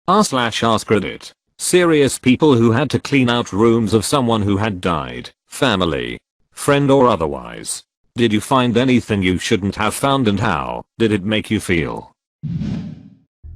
r/AskReddit. Serious people who had to clean out rooms of someone who had died, family, friend or otherwise. Did you find anything you shouldn't have found, and how did it make you feel?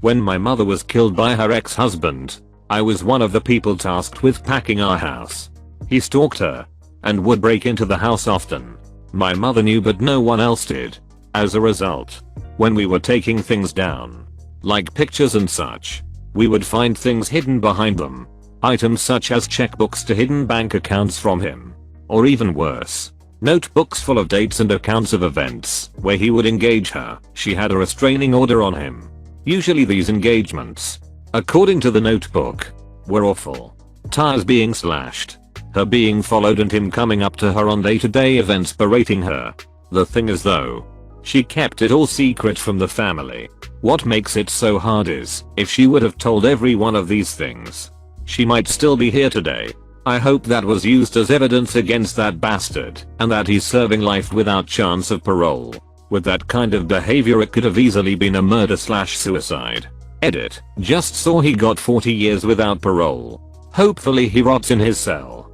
When my mother was killed by her ex-husband, I was one of the people tasked with packing our house. He stalked her and would break into the house often. My mother knew but no one else did. As a result, when we were taking things down, like pictures and such, we would find things hidden behind them. Items such as checkbooks to hidden bank accounts from him. Or even worse, notebooks full of dates and accounts of events where he would engage her. She had a restraining order on him. Usually these engagements, according to the notebook, were awful. Tires being slashed, her being followed, and him coming up to her on day-to-day events berating her. The thing is though, she kept it all secret from the family. What makes it so hard is, if she would have told every one of these things, she might still be here today. I hope that was used as evidence against that bastard, and that he's serving life without chance of parole. With that kind of behavior it could have easily been a murder/suicide. Edit. Just saw he got 40 years without parole. Hopefully he rots in his cell.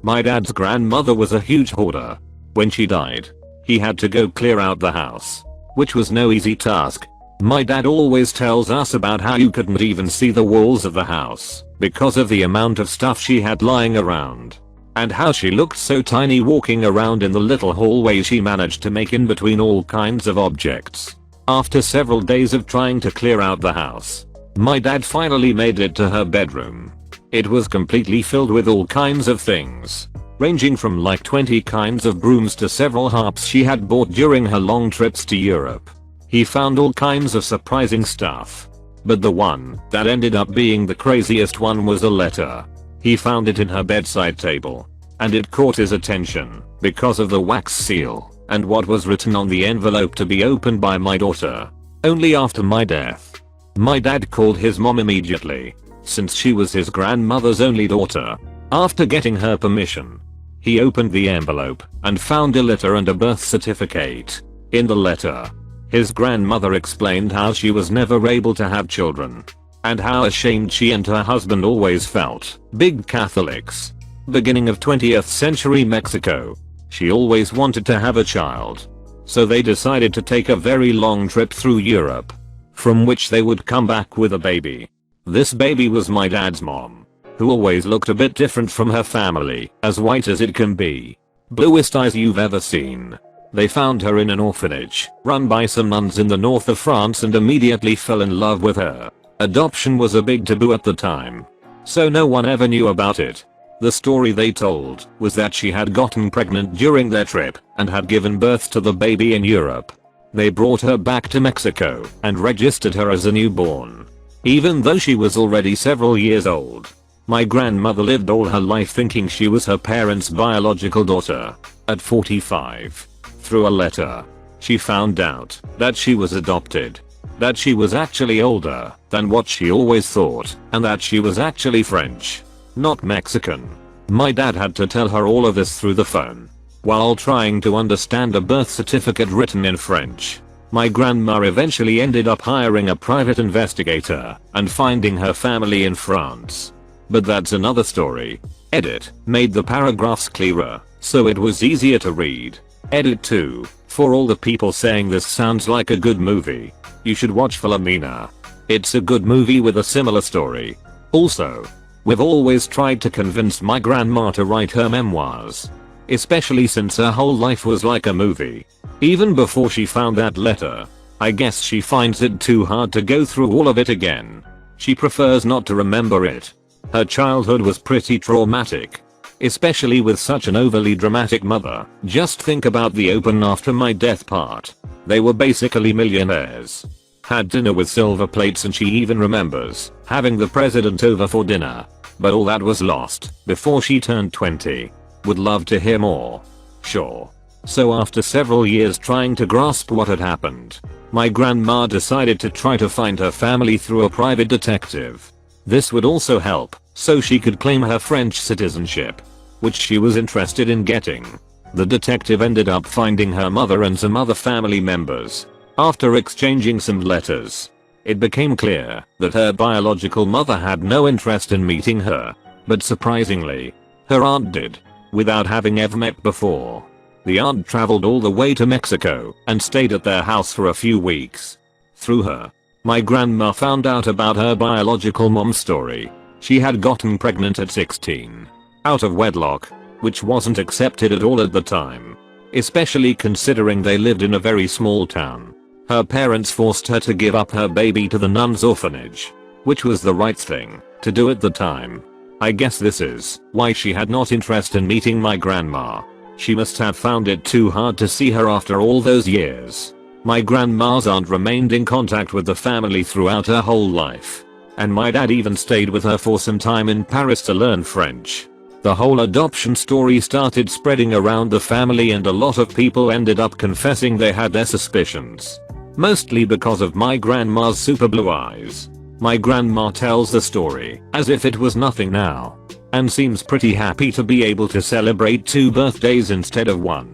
My dad's grandmother was a huge hoarder. When she died, he had to go clear out the house, which was no easy task. My dad always tells us about how you couldn't even see the walls of the house because of the amount of stuff she had lying around, and how she looked so tiny walking around in the little hallway she managed to make in between all kinds of objects. After several days of trying to clear out the house, my dad finally made it to her bedroom. It was completely filled with all kinds of things, ranging from like 20 kinds of brooms to several harps she had bought during her long trips to Europe. He found all kinds of surprising stuff, but the one that ended up being the craziest one was a letter. He found it in her bedside table, and it caught his attention because of the wax seal and what was written on the envelope, to be opened by my daughter only after my death. My dad called his mom immediately, since she was his grandmother's only daughter. After getting her permission, he opened the envelope and found a letter and a birth certificate. In the letter, his grandmother explained how she was never able to have children, and how ashamed she and her husband always felt. Big Catholics. Beginning of 20th century Mexico. She always wanted to have a child, so they decided to take a very long trip through Europe, from which they would come back with a baby. This baby was my dad's mom, who always looked a bit different from her family, as white as it can be. Bluest eyes you've ever seen. They found her in an orphanage run by some nuns in the north of France and immediately fell in love with her. Adoption was a big taboo at the time, so no one ever knew about it. The story they told was that she had gotten pregnant during their trip and had given birth to the baby in Europe. They brought her back to Mexico and registered her as a newborn, even though she was already several years old. My grandmother lived all her life thinking she was her parents' biological daughter. At 45, through a letter, she found out that she was adopted, that she was actually older than what she always thought, and that she was actually French, not Mexican. My dad had to tell her all of this through the phone, while trying to understand a birth certificate written in French. My grandma eventually ended up hiring a private investigator and finding her family in France. But that's another story. Edit made the paragraphs clearer, so it was easier to read. Edit 2. For all the people saying this sounds like a good movie, you should watch Philomena. It's a good movie with a similar story. Also, we've always tried to convince my grandma to write her memoirs, especially since her whole life was like a movie. Even before she found that letter, I guess she finds it too hard to go through all of it again. She prefers not to remember it. Her childhood was pretty traumatic, especially with such an overly dramatic mother. Just think about the open after my death part. They were basically millionaires. Had dinner with silver plates, and she even remembers having the president over for dinner. But all that was lost before she turned 20. Would love to hear more. Sure. So after several years trying to grasp what had happened, my grandma decided to try to find her family through a private detective. This would also help, so she could claim her French citizenship, which she was interested in getting. The detective ended up finding her mother and some other family members. After exchanging some letters, It became clear that her biological mother had no interest in meeting her. But surprisingly, her aunt did, without having ever met before. The aunt traveled all the way to Mexico and stayed at their house for a few weeks. Through her, my grandma found out about her biological mom's story. She had gotten pregnant at 16. Out of wedlock, which wasn't accepted at all at the time. Especially considering they lived in a very small town. Her parents forced her to give up her baby to the nuns' orphanage. Which was the right thing to do at the time. I guess this is why she had not interest in meeting my grandma. She must have found it too hard to see her after all those years. My grandma's aunt remained in contact with the family throughout her whole life. And my dad even stayed with her for some time in Paris to learn French. The whole adoption story started spreading around the family and a lot of people ended up confessing they had their suspicions. Mostly because of my grandma's super blue eyes. My grandma tells the story as if it was nothing now. And seems pretty happy to be able to celebrate 2 birthdays instead of 1.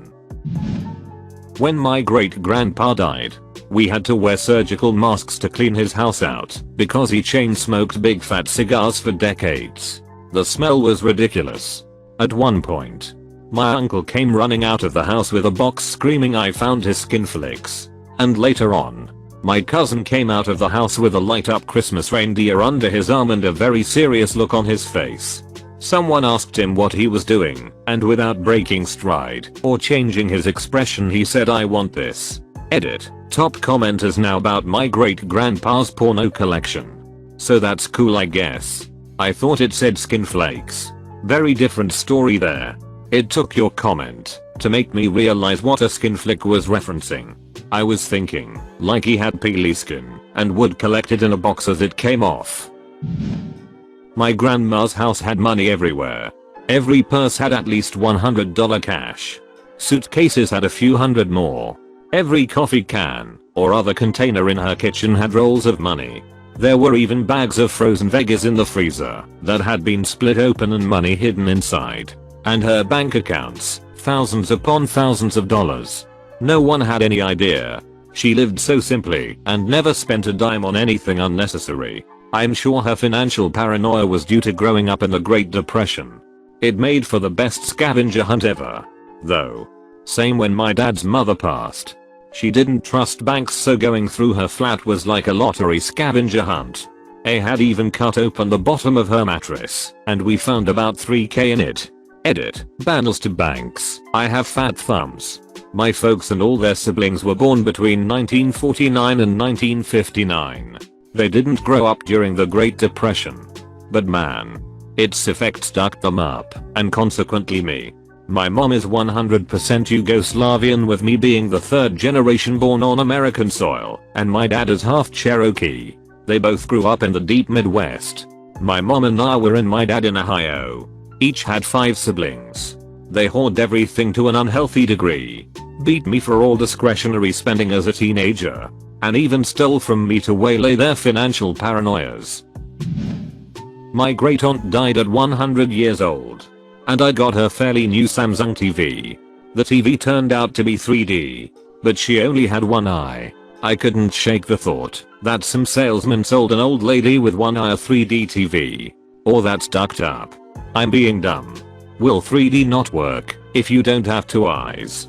When my great grandpa died, we had to wear surgical masks to clean his house out because he chain smoked big fat cigars for decades. The smell was ridiculous. At one point, my uncle came running out of the house with a box screaming I found his skin flicks. And later on, my cousin came out of the house with a light up Christmas reindeer under his arm and a very serious look on his face. Someone asked him what he was doing, and without breaking stride or changing his expression he said I want this. Edit. Top commenters now about my great grandpa's porno collection. So that's cool I guess. I thought it said skin flakes. Very different story there. It took your comment to make me realize what a skin flick was referencing. I was thinking like he had peely skin and would collect it in a box as it came off. My grandma's house had money everywhere. Every purse had at least $100 cash. Suitcases had a few hundred more. Every coffee can or other container in her kitchen had rolls of money. There were even bags of frozen Vegas in the freezer that had been split open and money hidden inside. And her bank accounts, thousands upon thousands of dollars. No one had any idea. She lived so simply and never spent a dime on anything unnecessary. I'm sure her financial paranoia was due to growing up in the Great Depression. It made for the best scavenger hunt ever. Though. Same when my dad's mother passed. She didn't trust banks so going through her flat was like a lottery scavenger hunt. I had even cut open the bottom of her mattress and we found about $3K in it. Edit. Banners to banks. I have fat thumbs. My folks and all their siblings were born between 1949 and 1959. They didn't grow up during the Great Depression. But man, its effects stuck them up, and consequently me. My mom is 100% Yugoslavian with me being the 3rd generation born on American soil, and my dad is half Cherokee. They both grew up in the deep Midwest. My mom and I were in my dad in Ohio. Each had 5 siblings. They hoard everything to an unhealthy degree. Beat me for all discretionary spending as a teenager. And even stole from me to waylay their financial paranoias. My great aunt died at 100 years old. And I got her fairly new Samsung TV. The TV turned out to be 3D. But she only had one eye. I couldn't shake the thought that some salesman sold an old lady with one eye a 3D TV. Or that's ducked up. I'm being dumb. Will 3D not work if you don't have 2 eyes?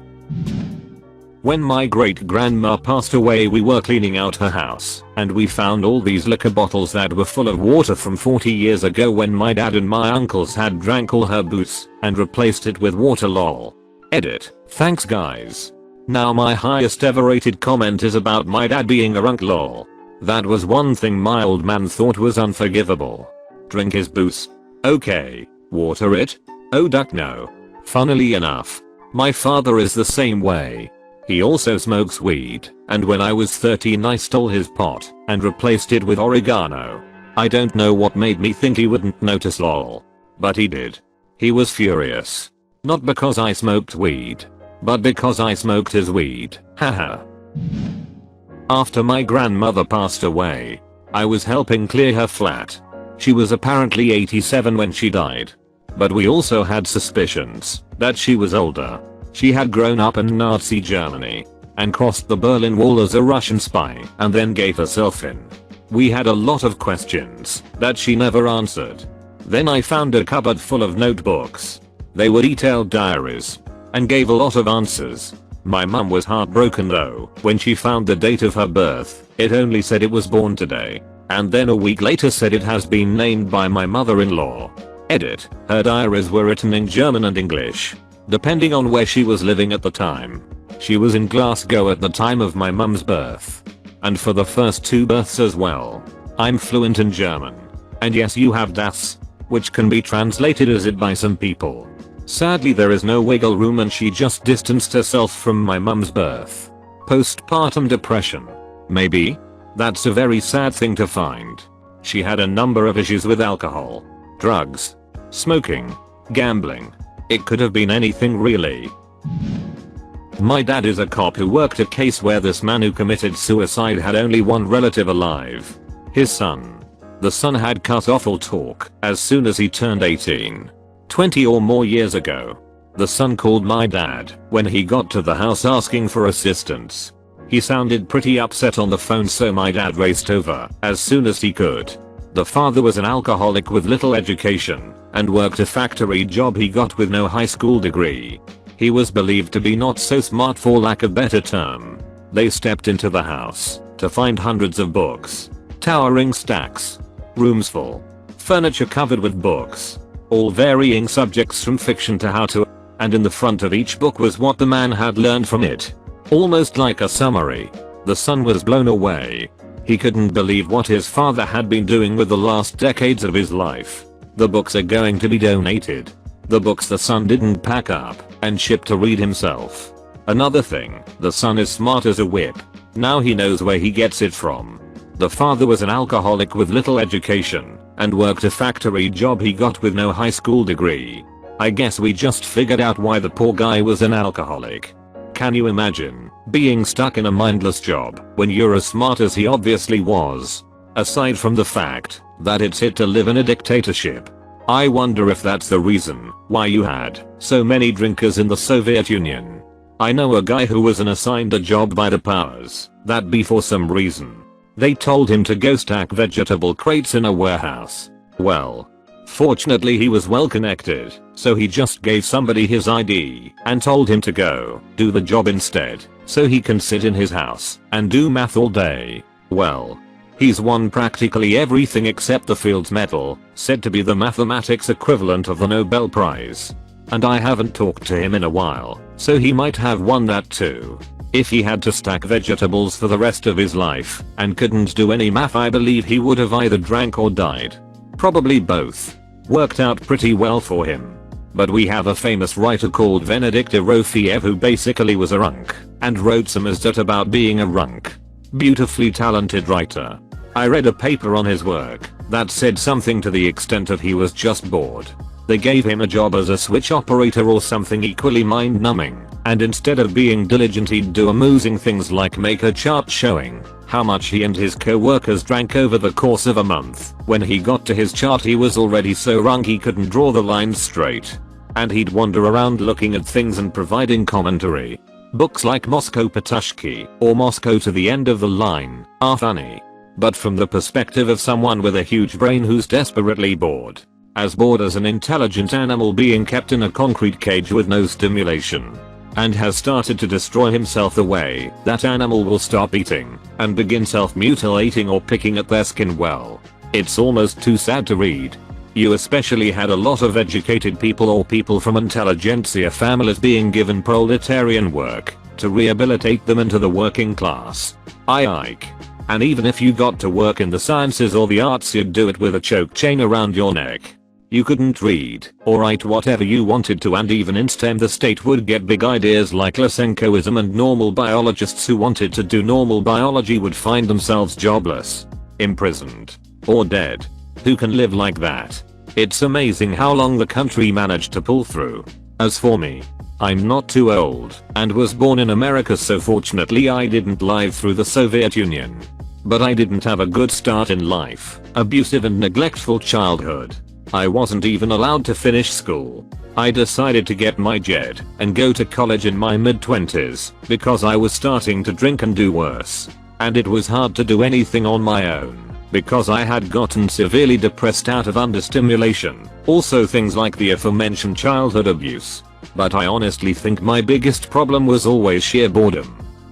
When my great grandma passed away we were cleaning out her house and we found all these liquor bottles that were full of water from 40 years ago when my dad and my uncles had drank all her booze and replaced it with water lol. Edit. Thanks guys. Now my highest ever rated comment is about my dad being a runk lol. That was one thing my old man thought was unforgivable. Drink his booze? Okay. Water it? Oh duck no. Funnily enough, my father is the same way. He also smokes weed, and when I was 13 I stole his pot and replaced it with oregano. I don't know what made me think he wouldn't notice lol. But he did. He was furious. Not because I smoked weed, but because I smoked his weed, haha. After my grandmother passed away, I was helping clear her flat. She was apparently 87 when she died. But we also had suspicions that she was older. She had grown up in Nazi Germany and crossed the Berlin Wall as a Russian spy and then gave herself in. We had a lot of questions that she never answered. Then I found a cupboard full of notebooks. They were detailed diaries and gave a lot of answers. My mum was heartbroken though when she found the date of her birth. It only said it was born today, and then a week later said it has been named by my mother-in-law. Edit. Her diaries were written in German and English, depending on where she was living at the time. She was in Glasgow at the time of my mum's birth, and for the first 2 births as well. I'm fluent in German. And yes, you have das, which can be translated as it by some people. Sadly there is no wiggle room and she just distanced herself from my mum's birth. Postpartum depression. Maybe? That's a very sad thing to find. She had a number of issues with alcohol, drugs, smoking, gambling. It could have been anything really. My dad is a cop who worked a case where this man who committed suicide had only one relative alive. His son. The son had cut off all talk as soon as he turned 18. 20 or more years ago. The son called my dad when he got to the house asking for assistance. He sounded pretty upset on the phone, so my dad raced over as soon as he could. The father was an alcoholic with little education and worked a factory job he got with no high school degree. He was believed to be not so smart, for lack of better term. They stepped into the house to find hundreds of books, towering stacks, rooms full, furniture covered with books, all varying subjects from fiction to how to, and in the front of each book was what the man had learned from it. Almost like a summary. The son was blown away. He couldn't believe what his father had been doing with the last decades of his life. The books are going to be donated. The books the son didn't pack up and ship to read himself. Another thing, the son is smart as a whip. Now he knows where he gets it from. The father was an alcoholic with little education and worked a factory job he got with no high school degree. I guess we just figured out why the poor guy was an alcoholic. Can you imagine being stuck in a mindless job when you're as smart as he obviously was? Aside from the fact that it's hit to live in a dictatorship. I wonder if that's the reason why you had so many drinkers in the Soviet Union. I know a guy who was assigned a job by the powers that be for some reason. They told him to go stack vegetable crates in a warehouse. Well, fortunately he was well connected, so he just gave somebody his ID and told him to go do the job instead, so he can sit in his house and do math all day. Well, he's won practically everything except the Fields Medal, said to be the mathematics equivalent of the Nobel Prize. And I haven't talked to him in a while, so he might have won that too. If he had to stack vegetables for the rest of his life and couldn't do any math, I believe he would have either drank or died. Probably both. Worked out pretty well for him. But we have a famous writer called Venedikt Erofiev who basically was a runk and wrote some essays about being a runk. Beautifully talented writer. I read a paper on his work that said something to the extent of he was just bored. They gave him a job as a switch operator or something equally mind-numbing, and instead of being diligent he'd do amusing things like make a chart showing how much he and his co-workers drank over the course of a month. When he got to his chart he was already so drunk he couldn't draw the lines straight. And he'd wander around looking at things and providing commentary. Books like Moscow Patushki or Moscow to the End of the Line are funny, but from the perspective of someone with a huge brain who's desperately bored. As bored as an intelligent animal being kept in a concrete cage with no stimulation. And has started to destroy himself, the way that animal will stop eating and begin self-mutilating or picking at their skin. Well, it's almost too sad to read. You especially had a lot of educated people or people from intelligentsia families being given proletarian work to rehabilitate them into the working class. Ike. And even if you got to work in the sciences or the arts, you'd do it with a choke chain around your neck. You couldn't read or write whatever you wanted to, and even in STEM the state would get big ideas like Lysenkoism, and normal biologists who wanted to do normal biology would find themselves jobless, imprisoned, or dead. Who can live like that? It's amazing how long the country managed to pull through. As for me, I'm not too old and was born in America, so fortunately I didn't live through the Soviet Union. But I didn't have a good start in life, abusive and neglectful childhood. I wasn't even allowed to finish school. I decided to get my JED and go to college in my mid-20s because I was starting to drink and do worse. And it was hard to do anything on my own. because I had gotten severely depressed out of understimulation. Also things like the aforementioned childhood abuse. But I honestly think my biggest problem was always sheer boredom.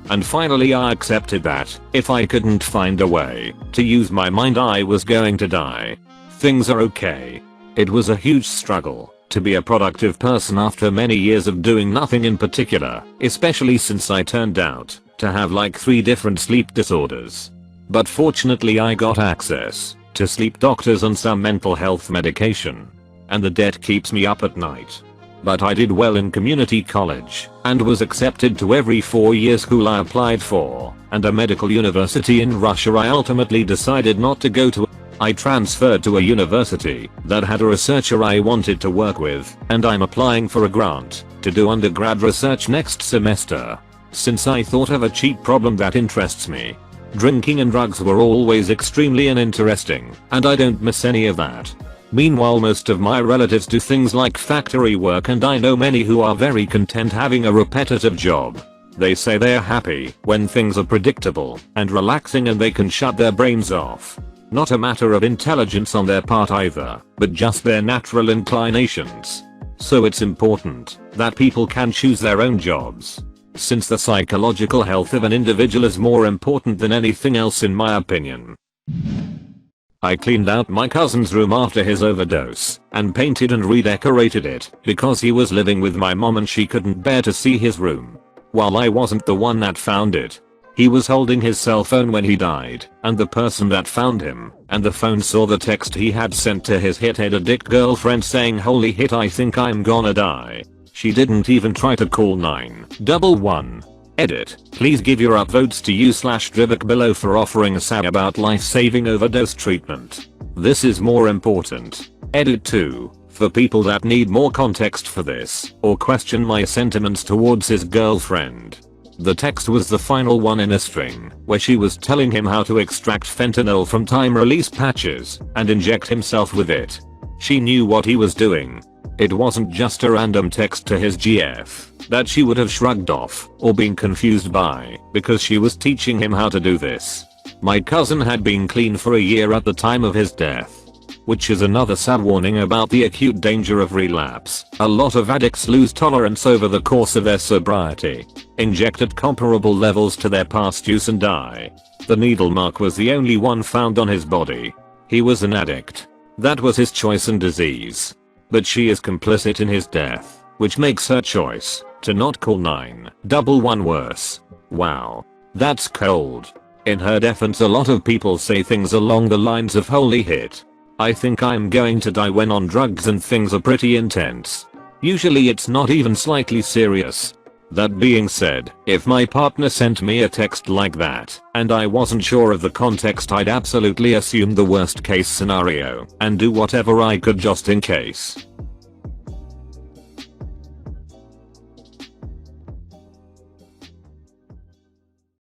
And finally I accepted that, if I couldn't find a way to use my mind I was going to die. Things are okay. It was a huge struggle to be a productive person after many years of doing nothing in particular, especially since I turned out to have like 3 different sleep disorders. But fortunately I got access to sleep doctors and some mental health medication. And the debt keeps me up at night. But I did well in community college and was accepted to every 4-year school I applied for, and a medical university in Russia I ultimately decided not to go to. I transferred to a university that had a researcher I wanted to work with, and I'm applying for a grant to do undergrad research next semester. Since I thought of a cheap problem that interests me. Drinking and drugs were always extremely uninteresting, and I don't miss any of that. Meanwhile most of my relatives do things like factory work, and I know many who are very content having a repetitive job. They say they're happy when things are predictable and relaxing and they can shut their brains off. Not a matter of intelligence on their part either, but just their natural inclinations. So it's important that people can choose their own jobs. Since the psychological health of an individual is more important than anything else in my opinion. I cleaned out my cousin's room after his overdose and painted and redecorated it because he was living with my mom and she couldn't bear to see his room. While I wasn't the one that found it, he was holding his cell phone when he died, and the person that found him and the phone saw the text he had sent to his hit-head addict girlfriend saying, "Holy hit, I think I'm gonna die." She didn't even try to call 911. Edit. Please give your upvotes to u/Drivik below for offering a sag about life-saving overdose treatment. This is more important. Edit 2. For people that need more context for this, or question my sentiments towards his girlfriend. The text was the final one in a string, where she was telling him how to extract fentanyl from time-release patches and inject himself with it. She knew what he was doing. It wasn't just a random text to his GF that she would have shrugged off or been confused by because she was teaching him how to do this. My cousin had been clean for a year at the time of his death. Which is another sad warning about the acute danger of relapse. A lot of addicts lose tolerance over the course of their sobriety, inject at comparable levels to their past use and die. The needle mark was the only one found on his body. He was an addict. That was his choice and disease. But she is complicit in his death, which makes her choice to not call 911 worse. Wow. That's cold. In her defense, a lot of people say things along the lines of "holy hit. I think I'm going to die when on drugs and things are pretty intense." Usually it's not even slightly serious. That being said, if my partner sent me a text like that, and I wasn't sure of the context, I'd absolutely assume the worst case scenario, and do whatever I could just in case.